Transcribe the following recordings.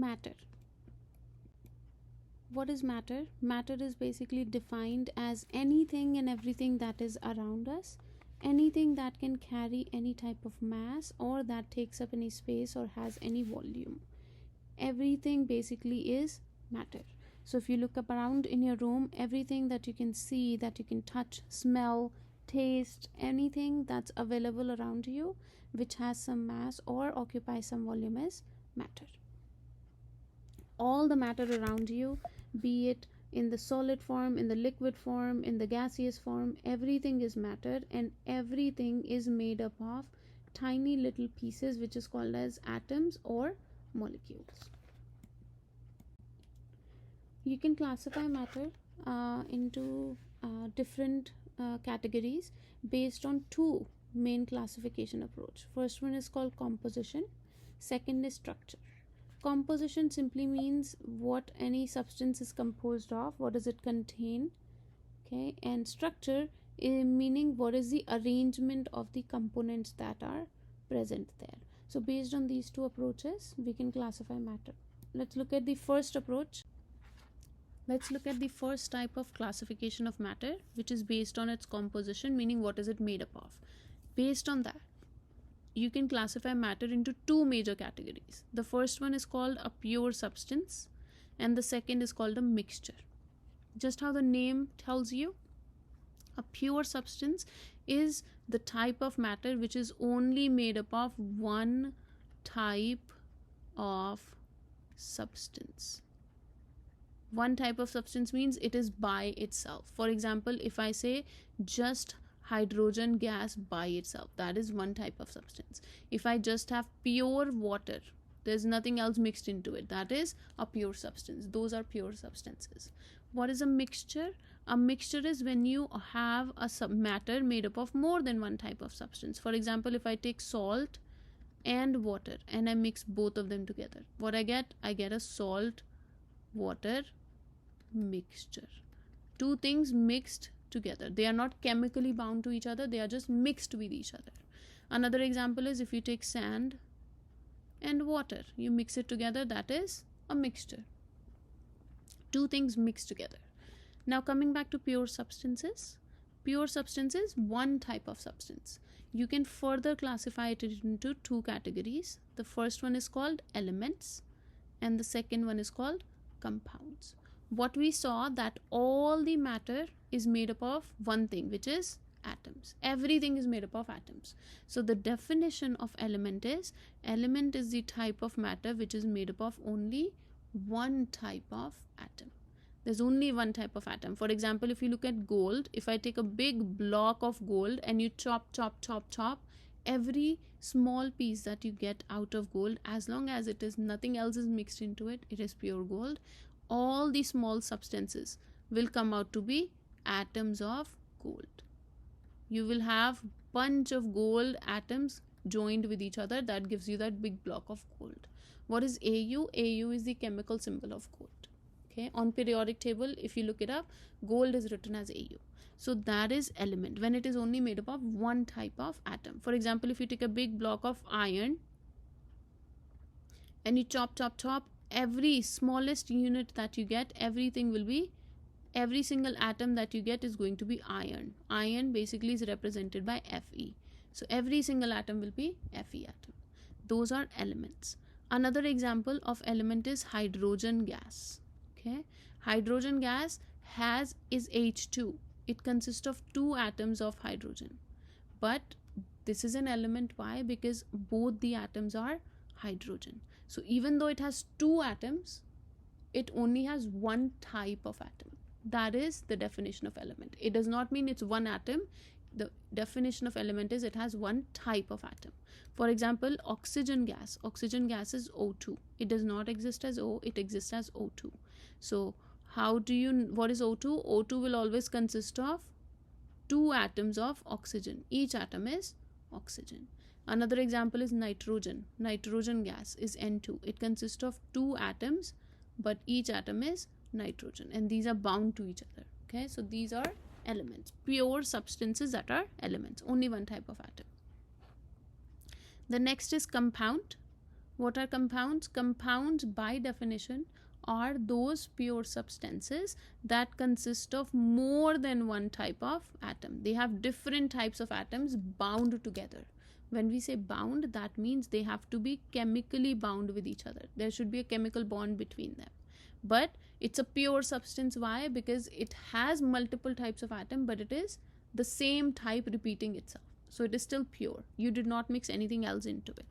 Matter. What is matter? Matter is basically defined as anything and everything that is around us, anything that can carry any type of mass or that takes up any space or has any volume. Everything basically is matter. So if you look up around in your room, everything that you can see, that you can touch, smell, taste, anything that's available around you which has some mass or occupies some volume is matter. All the matter around you, be it in the solid form, in the liquid form, in the gaseous form, everything is matter, and everything is made up of tiny little pieces which is called as atoms or molecules. You can classify matter into different categories based on two main classification approach. First one is called composition, second is structure. Composition simply means what any substance is composed of, what does it contain, okay, and structure meaning what is the arrangement of the components that are present there. So based on these two approaches we can classify matter. Let's look at the first approach. Let's look at the first type of classification of matter, which is based on its composition, meaning what is it made up of. Based on that, you can classify matter into two major categories. The first one is called a pure substance and the second is called a mixture. Just how the name tells you, a pure substance is the type of matter which is only made up of one type of substance. One type of substance means it is by itself. For example, if I say just hydrogen gas by itself, that is one type of substance. If I just have pure water, there's nothing else mixed into it, that is a pure substance. Those are pure substances. What is a mixture? A mixture is when you have a matter made up of more than one type of substance. For example, if I take salt and water and I mix both of them together, what I get a salt water mixture. Two things mixed together. They are not chemically bound to each other, they are just mixed with each other. Another example is if you take sand and water, you mix it together, that is a mixture. Two things mixed together. Now coming back to pure substances. Pure substance is one type of substance. You can further classify it into two categories. The first one is called elements and the second one is called compounds. What we saw that all the matter is made up of one thing, which is atoms. Everything is made up of atoms. So the definition of element is the type of matter which is made up of only one type of atom. There's only one type of atom. For example, if you look at gold, if I take a big block of gold and you chop, every small piece that you get out of gold, as long as it is nothing else is mixed into it, it is pure gold. All the small substances will come out to be atoms of gold. You will have bunch of gold atoms joined with each other, that gives you that big block of gold. What is Au? Au is the chemical symbol of gold. Okay, on periodic table, if you look it up, gold is written as Au. So that is element when it is only made up of one type of atom. For example, if you take a big block of iron and you chop, every smallest unit that you get, every single atom that you get is going to be iron. Iron basically is represented by Fe. So every single atom will be Fe atom. Those are elements. Another example of element is hydrogen gas. Okay, hydrogen gas is H2. It consists of two atoms of hydrogen. But this is an element. Why? Because both the atoms are hydrogen. So even though it has two atoms, it only has one type of atom. That is the definition of element. It does not mean it's one atom. The definition of element is it has one type of atom. For example, oxygen gas. Oxygen gas is O2. It does not exist as O, it exists as O2. So what is O2? O2 will always consist of two atoms of oxygen. Each atom is oxygen. Another example is nitrogen. Nitrogen gas is N2. It consists of two atoms, but each atom is nitrogen, and these are bound to each other. Okay, so these are elements, pure substances that are elements, only one type of atom. The next is compound. What are compounds? Compounds by definition are those pure substances that consist of more than one type of atom. They have different types of atoms bound together. When we say bound, that means they have to be chemically bound with each other. There should be a chemical bond between them. But it's a pure substance. Why? Because it has multiple types of atom, but it is the same type repeating itself. So it is still pure. You did not mix anything else into it.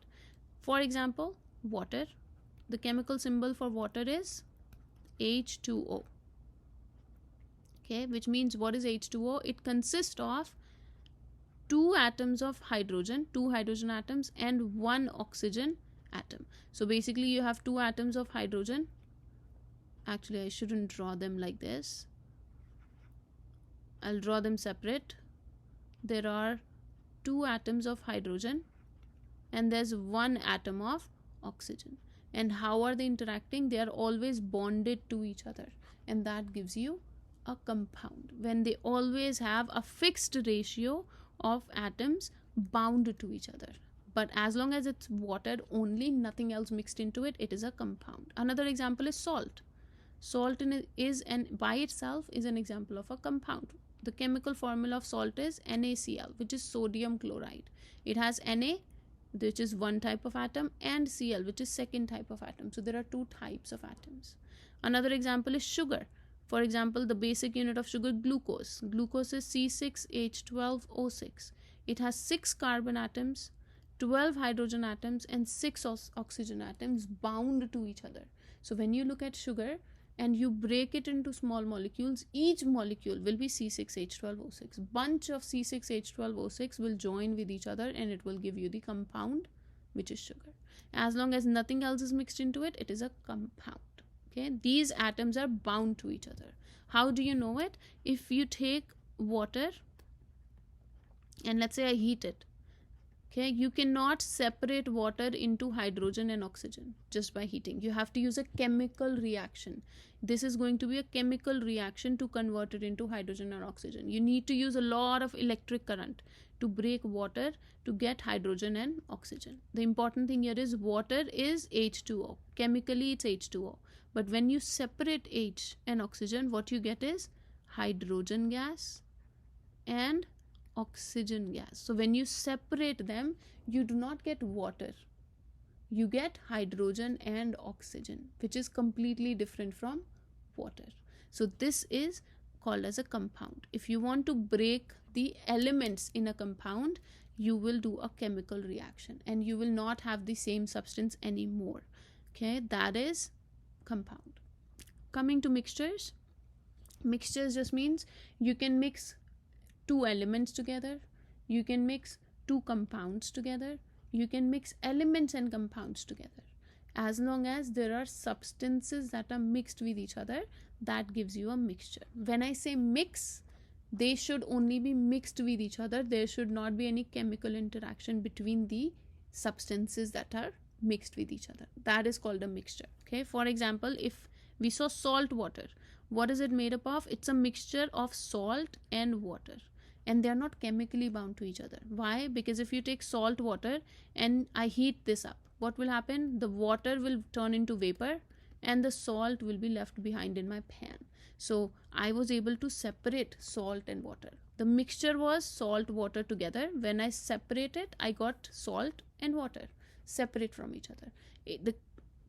For example, water. The chemical symbol for water is H2O. Okay, which means what is H2O? It consists of two atoms of hydrogen, two hydrogen atoms, and one oxygen atom. So basically you have two atoms of hydrogen. Actually, I shouldn't draw them like this. I'll draw them separate. There are two atoms of hydrogen and there's one atom of oxygen. And how are they interacting? They are always bonded to each other, and that gives you a compound when they always have a fixed ratio of atoms bound to each other. But as long as it's water only, nothing else mixed into it, it is a compound. Another example is salt. Salt by itself is an example of a compound. The chemical formula of salt is NaCl, which is sodium chloride. It has Na, which is one type of atom, and Cl, which is second type of atom. So there are two types of atoms. Another example is sugar. For example, the basic unit of sugar, glucose. Glucose is C6H12O6. It has 6 carbon atoms, 12 hydrogen atoms, and 6 oxygen atoms bound to each other. So when you look at sugar and you break it into small molecules, each molecule will be C6H12O6. Bunch of C6H12O6 will join with each other and it will give you the compound, which is sugar. As long as nothing else is mixed into it, it is a compound. Okay, these atoms are bound to each other. How do you know it? If you take water and let's say I heat it, okay, you cannot separate water into hydrogen and oxygen just by heating. You have to use a chemical reaction. This is going to be a chemical reaction to convert it into hydrogen or oxygen. You need to use a lot of electric current to break water to get hydrogen and oxygen. The important thing here is water is H2O. Chemically it's H2O. But when you separate H and oxygen, what you get is hydrogen gas and oxygen gas. So when you separate them, you do not get water. You get hydrogen and oxygen, which is completely different from water. So this is called as a compound. If you want to break the elements in a compound, you will do a chemical reaction and you will not have the same substance anymore. Okay, that is compound. Coming to mixtures. Mixtures just means you can mix two elements together, you can mix two compounds together, you can mix elements and compounds together. As long as there are substances that are mixed with each other, that gives you a mixture. When I say mix, they should only be mixed with each other. There should not be any chemical interaction between the substances that are mixed with each other. That is called a mixture. Okay, for example, if we saw salt water, what is it made up of? It's a mixture of salt and water, and they are not chemically bound to each other. Why? Because if you take salt water and I heat this up, what will happen? The water will turn into vapor and the salt will be left behind in my pan. So I was able to separate salt and water. The mixture was salt, water together. When I separate it, I got salt and water separate from each other. The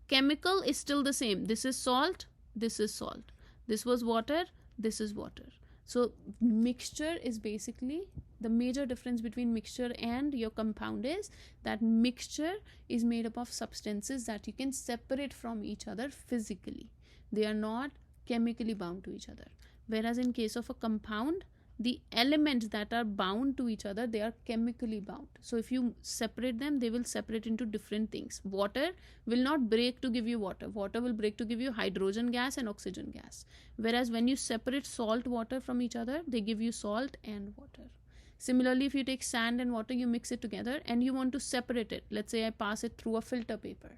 chemical is still the same. This is salt, this is salt. This was water, this is water. So mixture is basically the major difference between mixture and your compound is that mixture is made up of substances that you can separate from each other physically. They are not chemically bound to each other. Whereas in case of a compound, the elements that are bound to each other, they are chemically bound. So if you separate them, they will separate into different things. Water will not break to give you water. Water will break to give you hydrogen gas and oxygen gas. Whereas when you separate salt water from each other, they give you salt and water. Similarly, if you take sand and water, you mix it together and you want to separate it. Let's say I pass it through a filter paper.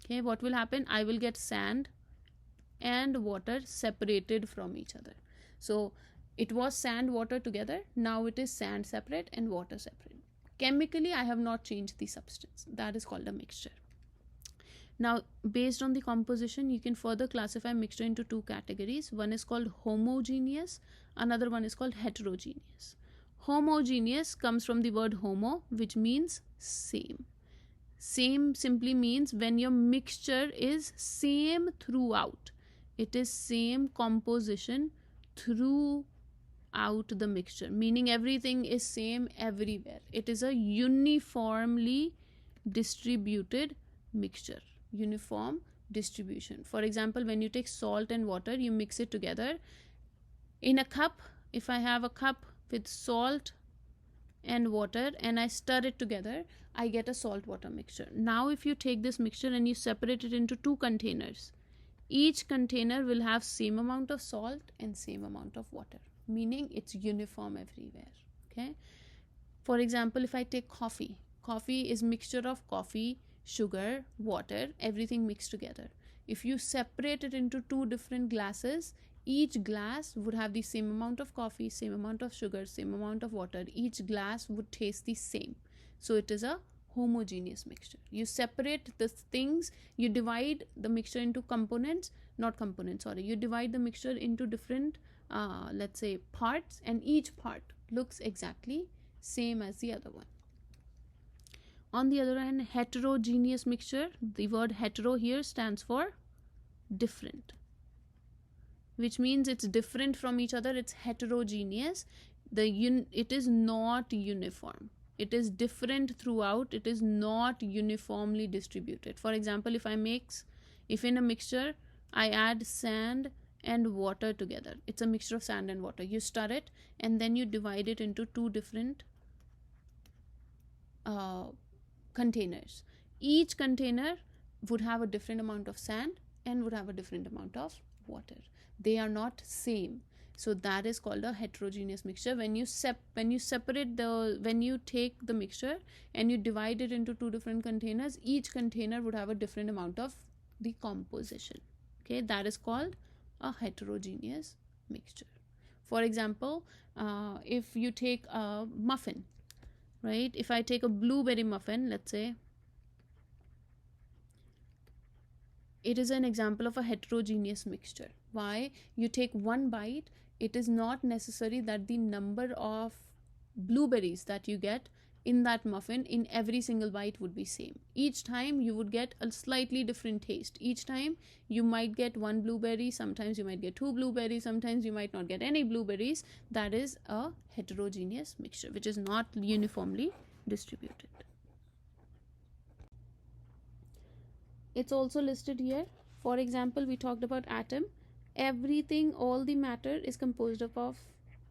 Okay, what will happen? I will get sand and water separated from each other. So it was sand, water together. Now it is sand separate and water separate. Chemically, I have not changed the substance. That is called a mixture. Now, based on the composition, you can further classify mixture into two categories. One is called homogeneous, another one is called heterogeneous. Homogeneous comes from the word homo, which means same. Same simply means when your mixture is same throughout. It is same composition throughout the mixture, meaning everything is same everywhere. It is a uniformly distributed mixture, uniform distribution. For example, when you take salt and water, you mix it together in a cup. If I have a cup with salt and water and I stir it together, I get a salt water mixture. Now if you take this mixture and you separate it into two containers, each container will have same amount of salt and same amount of water, meaning it's uniform everywhere. Okay, for example, if I take coffee, coffee is mixture of coffee, sugar, water, everything mixed together. If you separate it into two different glasses, each glass would have the same amount of coffee, same amount of sugar, same amount of water. Each glass would taste the same. So it is a homogeneous mixture. You separate the things, you divide the mixture into components, not components, sorry. You divide the mixture into different, let's say, parts, and each part looks exactly same as the other one. On the other hand, heterogeneous mixture, the word hetero here stands for different, which means it's different from each other. It's heterogeneous. It is not uniform. It is different throughout. It is not uniformly distributed. For example, if in a mixture I add sand and water together, it's a mixture of sand and water. You stir it and then you divide it into two different containers. Each container would have a different amount of sand and would have a different amount of water. They are not same. So that is called a heterogeneous mixture. When you take the mixture and you divide it into two different containers, each container would have a different amount of the composition. Okay, that is called a heterogeneous mixture. For example, if you take a muffin, right? If I take a blueberry muffin, let's say, it is an example of a heterogeneous mixture. Why? You take one bite, it is not necessary that the number of blueberries that you get in that muffin in every single bite would be same. Each time you would get a slightly different taste. Each time you might get one blueberry, sometimes you might get two blueberries, sometimes you might not get any blueberries. That is a heterogeneous mixture, which is not uniformly distributed. It's also listed here. For example, we talked about atom. Everything, all the matter is composed of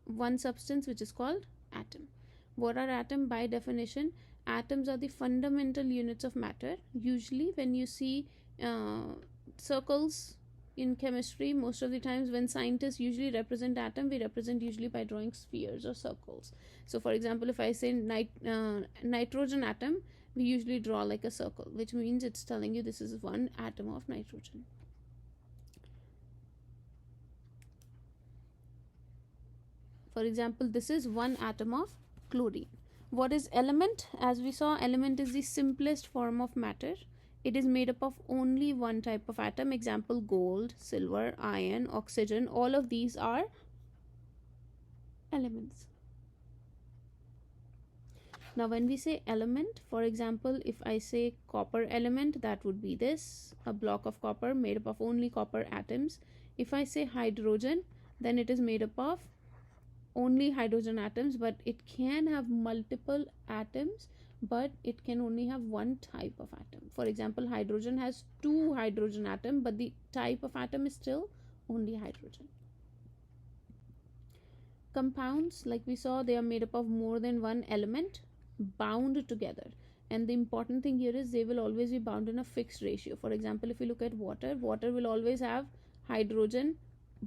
one substance, which is called atom. What are atom? By definition, atoms are the fundamental units of matter. Usually when you see circles in chemistry, most of the times when scientists usually represent atom, we represent usually by drawing spheres or circles. So for example, if I say nitrogen atom, we usually draw like a circle, which means it's telling you this is one atom of nitrogen. For example, this is one atom of chlorine. What is element? As we saw, element is the simplest form of matter. It is made up of only one type of atom. Example, gold, silver, iron, oxygen. All of these are elements. Now when we say element, for example, if I say copper element, that would be this, a block of copper made up of only copper atoms. If I say hydrogen, then it is made up of only hydrogen atoms, but it can have multiple atoms, but it can only have one type of atom. For example, hydrogen has two hydrogen atoms, but the type of atom is still only hydrogen. Compounds, like we saw, they are made up of more than one element bound together, and the important thing here is they will always be bound in a fixed ratio. For example, if you look at water, water will always have hydrogen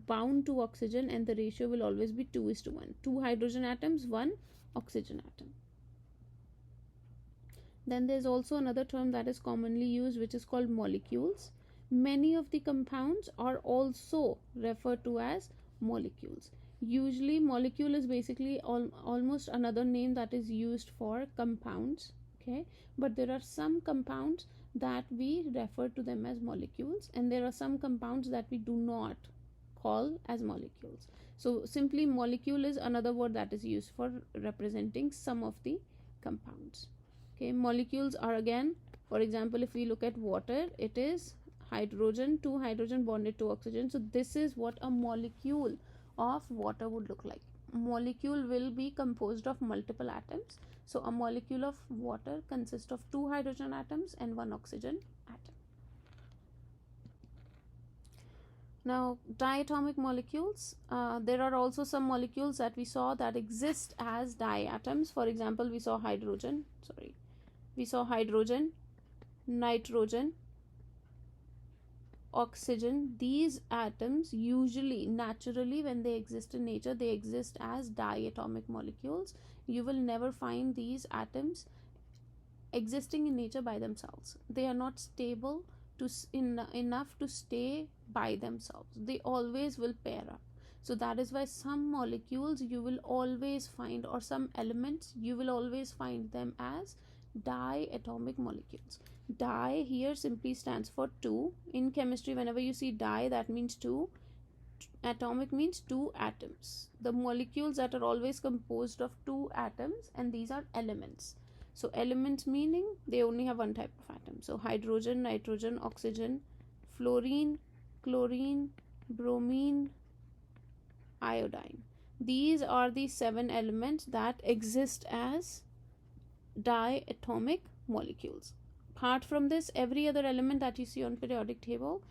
bound to oxygen, and the ratio will always be 2:1. Two hydrogen atoms, one oxygen atom. Then there's also another term that is commonly used, which is called molecules. Many of the compounds are also referred to as molecules. Usually molecule is basically almost another name that is used for compounds. Okay, but there are some compounds that we refer to them as molecules, and there are some compounds that we do not call as molecules. So simply molecule is another word that is used for representing some of the compounds. Okay, molecules are, again, for example, if we look at water, it is hydrogen, two hydrogen bonded to oxygen. So this is what a molecule of water would look like. Molecule will be composed of multiple atoms. So a molecule of water consists of two hydrogen atoms and one oxygen atom. Now, diatomic molecules, there are also some molecules that we saw that exist as diatoms. For example, we saw hydrogen, nitrogen, oxygen. These atoms usually, naturally, when they exist in nature, they exist as diatomic molecules. You will never find these atoms existing in nature by themselves. They are not stable enough to stay by themselves. They always will pair up. So that is why some molecules you will always find, or some elements you will always find them as diatomic molecules. Di here simply stands for two. In chemistry, whenever you see di, that means two. Atomic means two atoms. The molecules that are always composed of two atoms, and these are elements. So elements meaning they only have one type of atom. So hydrogen, nitrogen, oxygen, fluorine, chlorine, bromine, iodine. These are the 7 elements that exist as diatomic molecules. Apart from this, every other element that you see on periodic table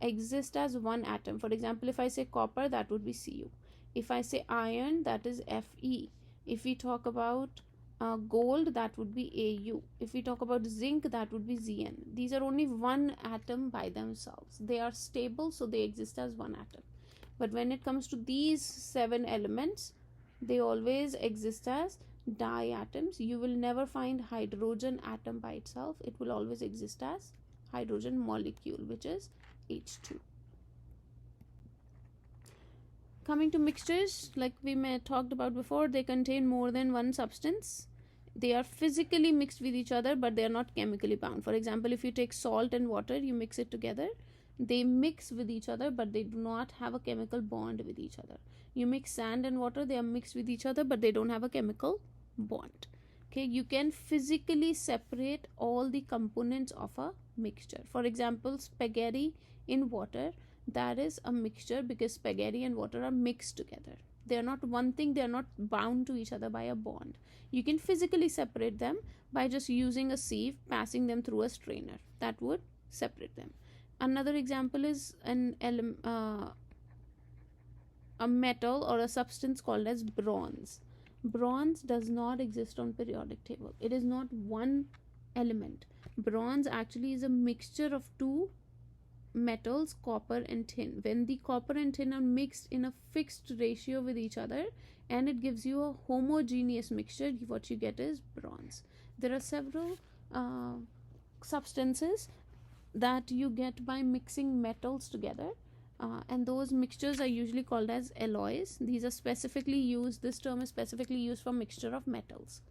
exists as one atom. For example, if I say copper, that would be Cu. If I say iron, that is Fe. If we talk about gold, that would be Au. If we talk about zinc, that would be Zn. These are only one atom by themselves. They are stable, so they exist as one atom. But when it comes to these 7 elements, they always exist as diatoms. You will never find hydrogen atom by itself. It will always exist as hydrogen molecule, which is H2. Coming to mixtures, like we talked about before, they contain more than one substance. They are physically mixed with each other, but they are not chemically bound. For example, if you take salt and water, you mix it together, they mix with each other, but they do not have a chemical bond with each other. You mix sand and water, they are mixed with each other, but they don't have a chemical bond. Okay, you can physically separate all the components of a mixture. For example, spaghetti in water, that is a mixture because spaghetti and water are mixed together. They are not one thing, they are not bound to each other by a bond. You can physically separate them by just using a sieve, passing them through a strainer. That would separate them. Another example is a metal or a substance called as bronze. Bronze does not exist on periodic table. It is not one element. Bronze actually is a mixture of two metals, copper and tin. When the copper and tin are mixed in a fixed ratio with each other, and it gives you a homogeneous mixture, what you get is bronze. There are several substances that you get by mixing metals together, and those mixtures are usually called as alloys. These are specifically used, this term is specifically used for mixture of metals.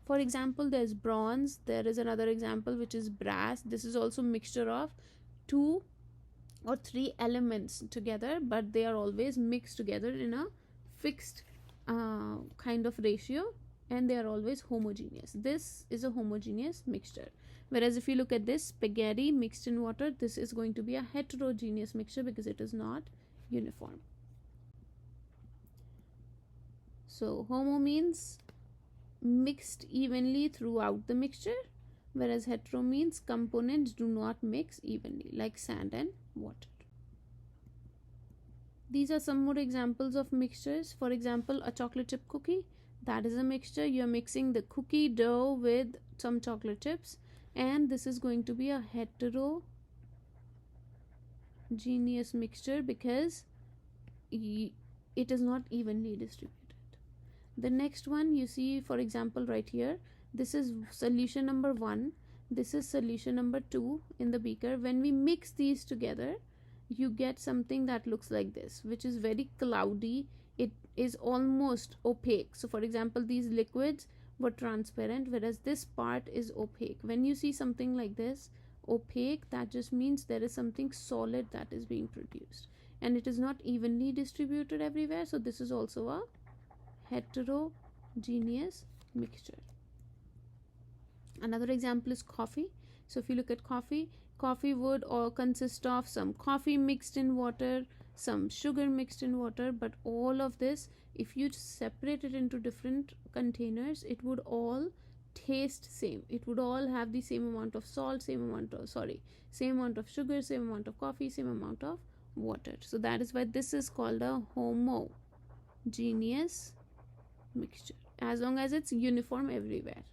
For example, there's bronze. There is another example which is brass. This is also mixture of 2 or 3 elements together, but they are always mixed together in a fixed kind of ratio, and they are always homogeneous. This is a homogeneous mixture. Whereas if you look at this, spaghetti mixed in water, this is going to be a heterogeneous mixture because it is not uniform. So homo means mixed evenly throughout the mixture, whereas hetero means components do not mix evenly, like sand and water. These are some more examples of mixtures. For example, a chocolate chip cookie, that is a mixture. You are mixing the cookie dough with some chocolate chips, and this is going to be a heterogeneous mixture because it is not evenly distributed. The next one you see, for example, right here, this is solution number 1, this is solution number 2 in the beaker. When we mix these together, you get something that looks like this, which is very cloudy. is almost opaque. So for example, these liquids were transparent, whereas this part is opaque. When you see something like this opaque, that just means there is something solid that is being produced, and it is not evenly distributed everywhere. So this is also a heterogeneous mixture. Another example is coffee. So if you look at coffee, coffee would all consist of some coffee mixed in water, some sugar mixed in water, but all of this, if you separate it into different containers, it would all taste same. It would all have the same amount of salt, same amount of sugar, same amount of coffee, same amount of water. So that is why this is called a homogeneous mixture, as long as it's uniform everywhere.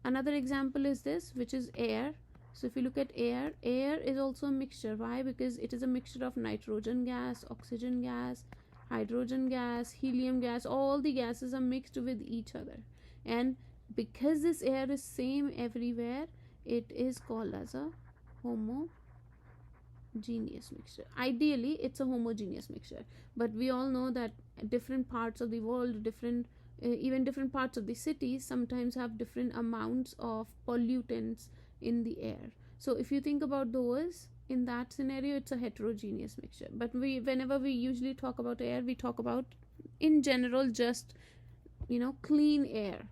Another example is this, which is air. So if you look at air, air is also a mixture. Why? Because it is a mixture of nitrogen gas, oxygen gas, hydrogen gas, helium gas. All the gases are mixed with each other, and because this air is same everywhere, it is called as a homogeneous mixture. Ideally it's a homogeneous mixture, but we all know that different parts of the world, even different parts of the cities sometimes have different amounts of pollutants in the air. So if you think about those, in that scenario it's a heterogeneous mixture. But whenever we usually talk about air, we talk about in general just clean air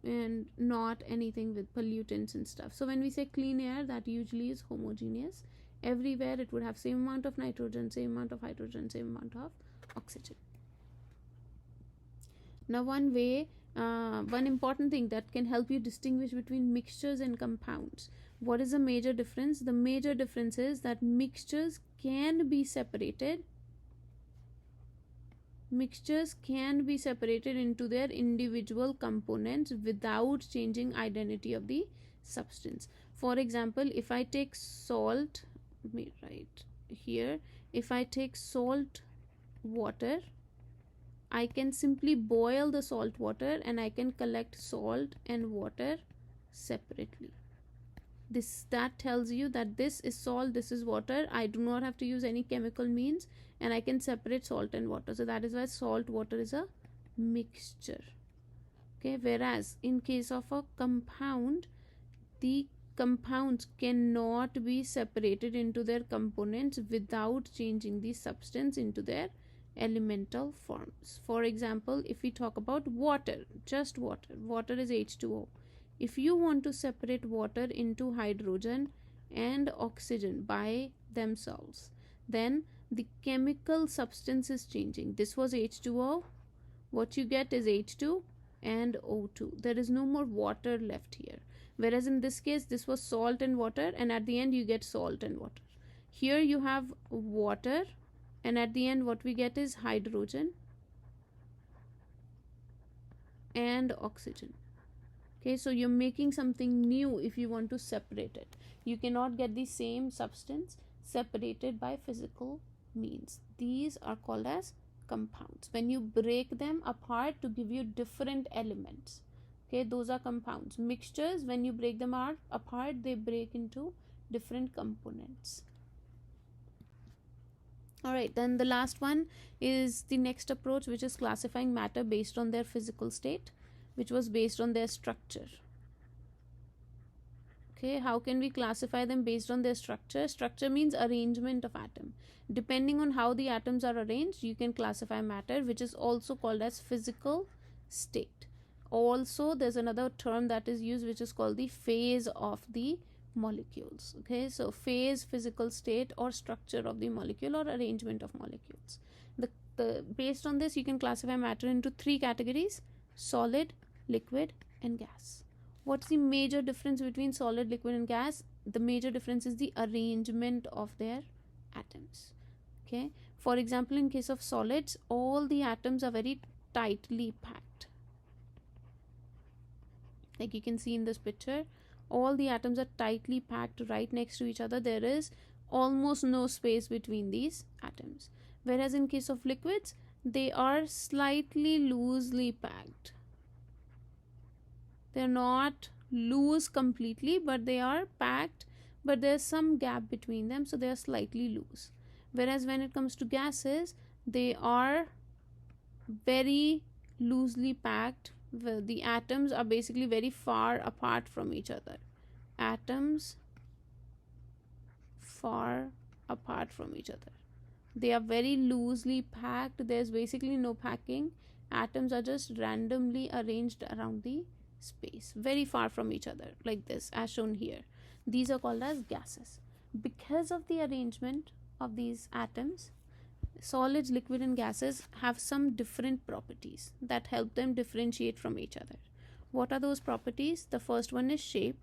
and not anything with pollutants and stuff. So when we say clean air, that usually is homogeneous. Everywhere it would have same amount of nitrogen, same amount of hydrogen, same amount of oxygen. Now one important thing that can help you distinguish between mixtures and compounds. What is the major difference? The major difference is that mixtures can be separated into their individual components without changing identity of the substance. For example, if I take salt, let me write here, if I take salt water, I can simply boil the salt water and I can collect salt and water separately. That tells you that this is salt, this is water. I do not have to use any chemical means, and I can separate salt and water. So that is why salt water is a mixture. Okay, whereas in case of a compound, the compounds cannot be separated into their components without changing the substance into their elemental forms. For example, if we talk about water, just water is H2O. If you want to separate water into hydrogen and oxygen by themselves, then the chemical substance is changing. This was H2O, what you get is H2 and O2. There is no more water left here. Whereas in this case, this was salt and water, and at the end you get salt and water. Here you have water, and at the end what we get is hydrogen and oxygen. Okay, so you're making something new if you want to separate it. You cannot get the same substance separated by physical means. These are called as compounds. When you break them apart to give you different elements, okay, those are compounds. Mixtures, when you break them apart, they break into different components. Alright, then the last one is the next approach, which is classifying matter based on their physical state, which was based on their structure. Okay, how can we classify them based on their structure? Structure means arrangement of atom. Depending on how the atoms are arranged, you can classify matter, which is also called as physical state. Also, there's another term that is used, which is called the phase of the molecules. Okay, so phase, physical state, or structure of the molecule, or arrangement of molecules. Based on this, you can classify matter into three categories: solid, liquid, and gas. What's the major difference between solid, liquid, and gas? The major difference is the arrangement of their atoms. Okay, for example, in case of solids, all the atoms are very tightly packed. Like you can see in this picture, all the atoms are tightly packed right next to each other. There is almost no space between these atoms. Whereas in case of liquids, they are slightly loosely packed. They're not loose completely, but they are packed, but there's some gap between them, so they are slightly loose. Whereas when it comes to gases, they are very loosely packed. The atoms are basically very far apart from each other. Atoms far apart from each other. They are very loosely packed. There's basically no packing. Atoms are just randomly arranged around the space, very far from each other, like this, as shown here. These are called as gases. Because of the arrangement of these atoms, solids, liquid, and gases have some different properties that help them differentiate from each other. What are those properties? The first one is shape.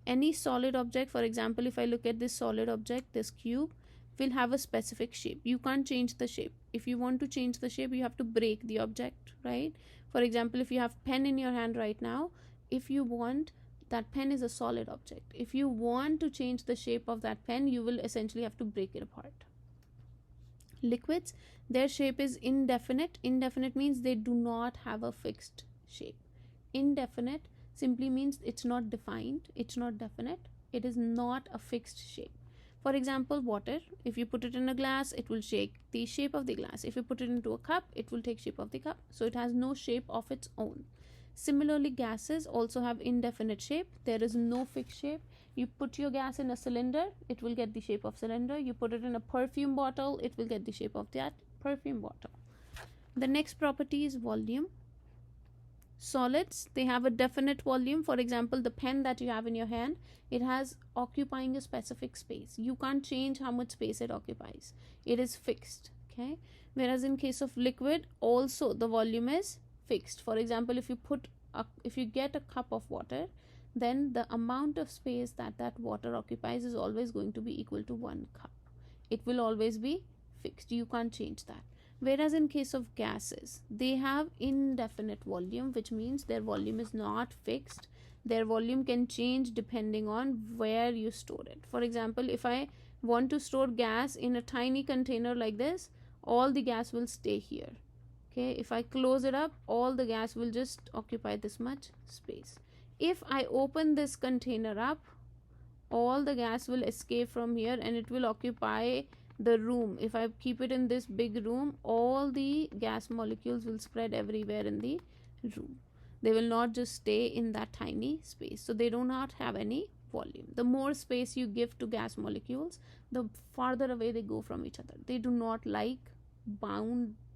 Any solid object, for example, if I look at this solid object, this cube, will have a specific shape. You can't change the shape. If you want to change the shape, you have to break the object, right? For example, if you have pen in your hand right now, if you want, that pen is a solid object. If you want to change the shape of that pen, you will essentially have to break it apart. Liquids, their shape is indefinite. Indefinite means they do not have a fixed shape. Indefinite simply means it's not defined, it's not definite, it is not a fixed shape. For example, water, if you put it in a glass, it will take the shape of the glass. If you put it into a cup, it will take shape of the cup. So it has no shape of its own. Similarly, gases also have indefinite shape. There is no fixed shape. You put your gas in a cylinder, it will get the shape of cylinder. You put it in a perfume bottle, it will get the shape of that perfume bottle. The next property is volume. Solids, they have a definite volume. For example, the pen that you have in your hand, it has occupying a specific space. You can't change how much space it occupies. It is fixed, okay? Whereas in case of liquid, also the volume is fixed. For example, if you get a cup of water, then the amount of space that water occupies is always going to be equal to 1 cup. It will always be fixed. You can't change that. Whereas in case of gases, they have indefinite volume, which means their volume is not fixed. Their volume can change depending on where you store it. For example, if I want to store gas in a tiny container like this, all the gas will stay here. Okay, if I close it up, all the gas will just occupy this much space. If I open this container up, all the gas will escape from here and it will occupy the room. If I keep it in this big room, all the gas molecules will spread everywhere in the room. They will not just stay in that tiny space. So they do not have any volume. The more space you give to gas molecules, the farther away they go from each other. They do not like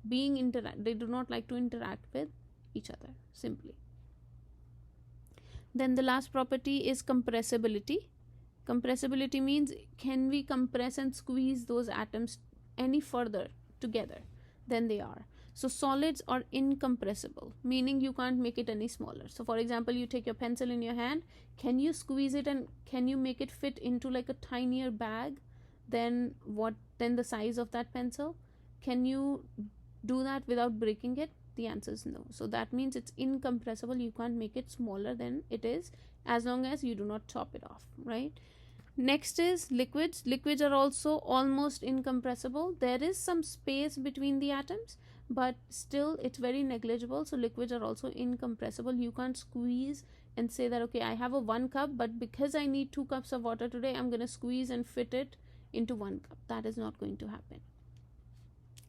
they do not like to interact with each other, simply. Then the last property is compressibility. Compressibility means, can we compress and squeeze those atoms any further together than they are? So solids are incompressible, meaning you can't make it any smaller. So for example, you take your pencil in your hand, can you squeeze it and can you make it fit into like a tinier bag than the size of that pencil? Can you do that without breaking it? The answer is no. So that means it's incompressible. You can't make it smaller than it is, as long as you do not chop it off, right? Next is liquids. Liquids are also almost incompressible. There is some space between the atoms, but still it's very negligible. So liquids are also incompressible. You can't squeeze and say that, okay, I have a 1 cup, but because I need 2 cups of water today, I'm going to squeeze and fit it into 1 cup. That is not going to happen.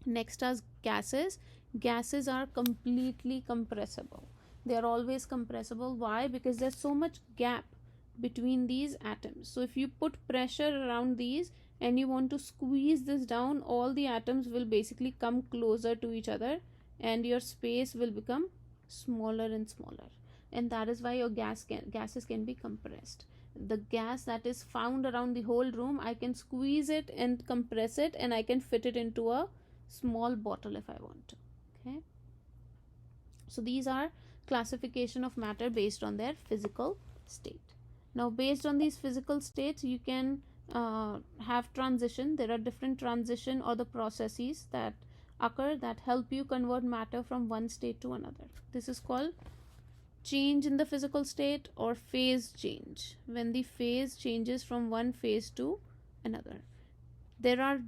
Next are gases. Gases are completely compressible. They are always compressible. Why? Because there's so much gap between these atoms. So if you put pressure around these and you want to squeeze this down, all the atoms will basically come closer to each other and your space will become smaller and smaller. And that is why your gases can be compressed. The gas that is found around the whole room, I can squeeze it and compress it and I can fit it into a small bottle if I want to. Okay. So these are classification of matter based on their physical state. Now, based on these physical states, you can have transition. There are different transition or the processes that occur that help you convert matter from one state to another. This is called change in the physical state or phase change, when the phase changes from one phase to another. There are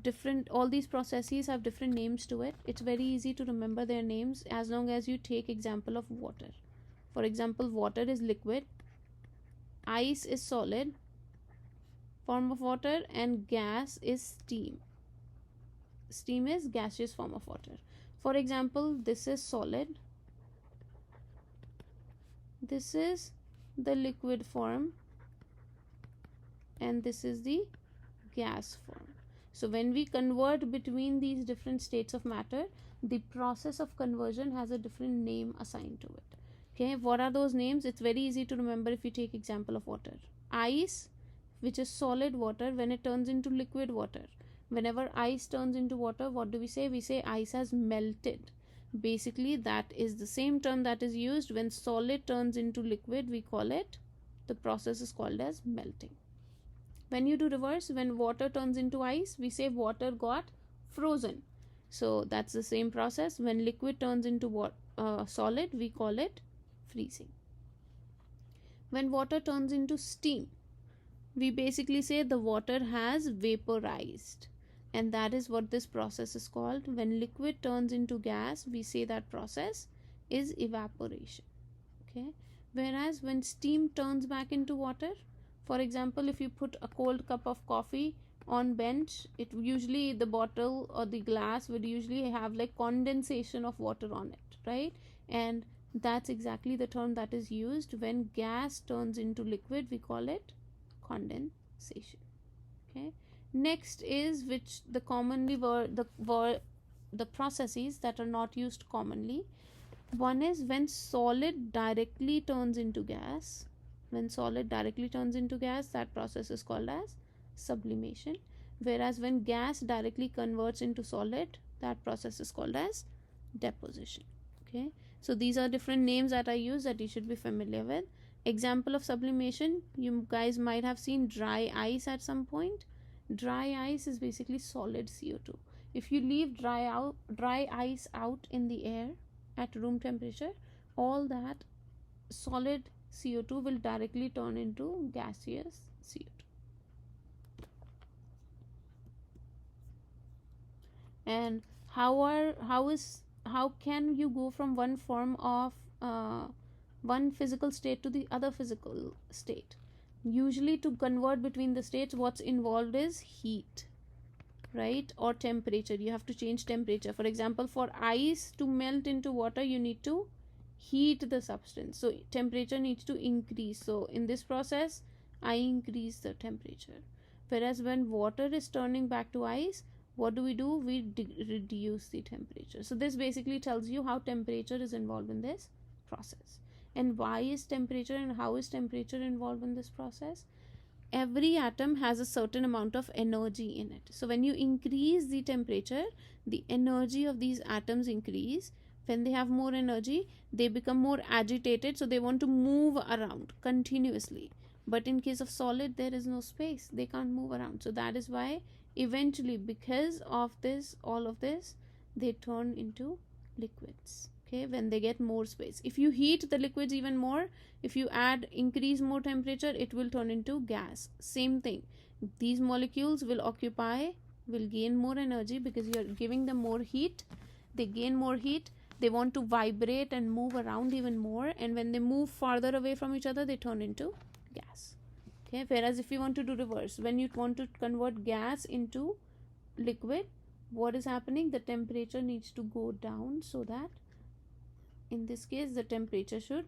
all these processes have different names to it. It's very easy to remember their names as long as you take example of water. For example, water is liquid, ice is solid form of water, and gas is steam. Steam is gaseous form of water. For example, this is solid, this is the liquid form, and this is the gas form. So when we convert between these different states of matter, the process of conversion has a different name assigned to it. Okay, what are those names? It's very easy to remember if you take example of water. Ice, which is solid water, when it turns into liquid water. Whenever ice turns into water, what do we say? We say ice has melted. Basically, that is the same term that is used when solid turns into liquid. We call it, the process is called as melting. When you do reverse, when water turns into ice, we say water got frozen. So that's the same process. When liquid turns into solid, we call it freezing. When water turns into steam, we basically say the water has vaporized, and that is what this process is called. When liquid turns into gas, we say that process is evaporation. Okay, whereas when steam turns back into water, for example, if you put a cold cup of coffee on bench, it usually, the bottle or the glass would usually have like condensation of water on it, right? And that's exactly the term that is used when gas turns into liquid. We call it condensation. Okay, next is, which the commonly were the processes that are not used commonly. One is when solid directly turns into gas. When solid directly turns into gas, that process is called as sublimation. Whereas when gas directly converts into solid, that process is called as deposition. Okay, so these are different names that I use that you should be familiar with. Example of sublimation, you guys might have seen dry ice at some point. Dry ice is basically solid CO2. If you leave dry ice out in the air at room temperature, all that solid CO2 will directly turn into gaseous CO2. And how can you go from one form of one physical state to the other physical state? Usually, to convert between the states, what's involved is heat, right? Or temperature. You have to change temperature. For example, for ice to melt into water, you need to heat the substance, so temperature needs to increase. So in this process, I increase the temperature. Whereas when water is turning back to ice, what do? We reduce the temperature. So this basically tells you how temperature is involved in this process. And why is temperature and how is temperature involved in this process? Every atom has a certain amount of energy in it. So when you increase the temperature, the energy of these atoms increase. When they have more energy, they become more agitated, so they want to move around continuously. But in case of solid, there is no space, they can't move around. So that is why eventually, because of this, all of this, they turn into liquids. Okay, when they get more space. If you heat the liquids even more, if you increase more temperature, it will turn into gas. Same thing, these molecules will gain more energy because you are giving them more heat. They gain more heat, they want to vibrate and move around even more, and when they move farther away from each other, they turn into gas. Okay, whereas if you want to do reverse, when you want to convert gas into liquid, what is happening? The temperature needs to go down, so that in this case the temperature should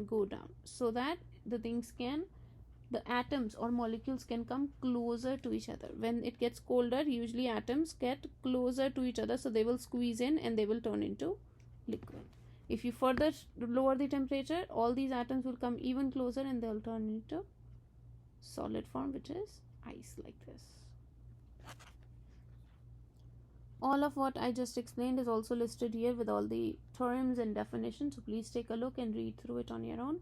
go down, so that the atoms or molecules can come closer to each other. When it gets colder, usually atoms get closer to each other, so they will squeeze in and they will turn into liquid. If you further lower the temperature, all these atoms will come even closer and they'll turn into solid form, which is ice, like this. All of what I just explained is also listed here with all the terms and definitions, so please take a look and read through it on your own.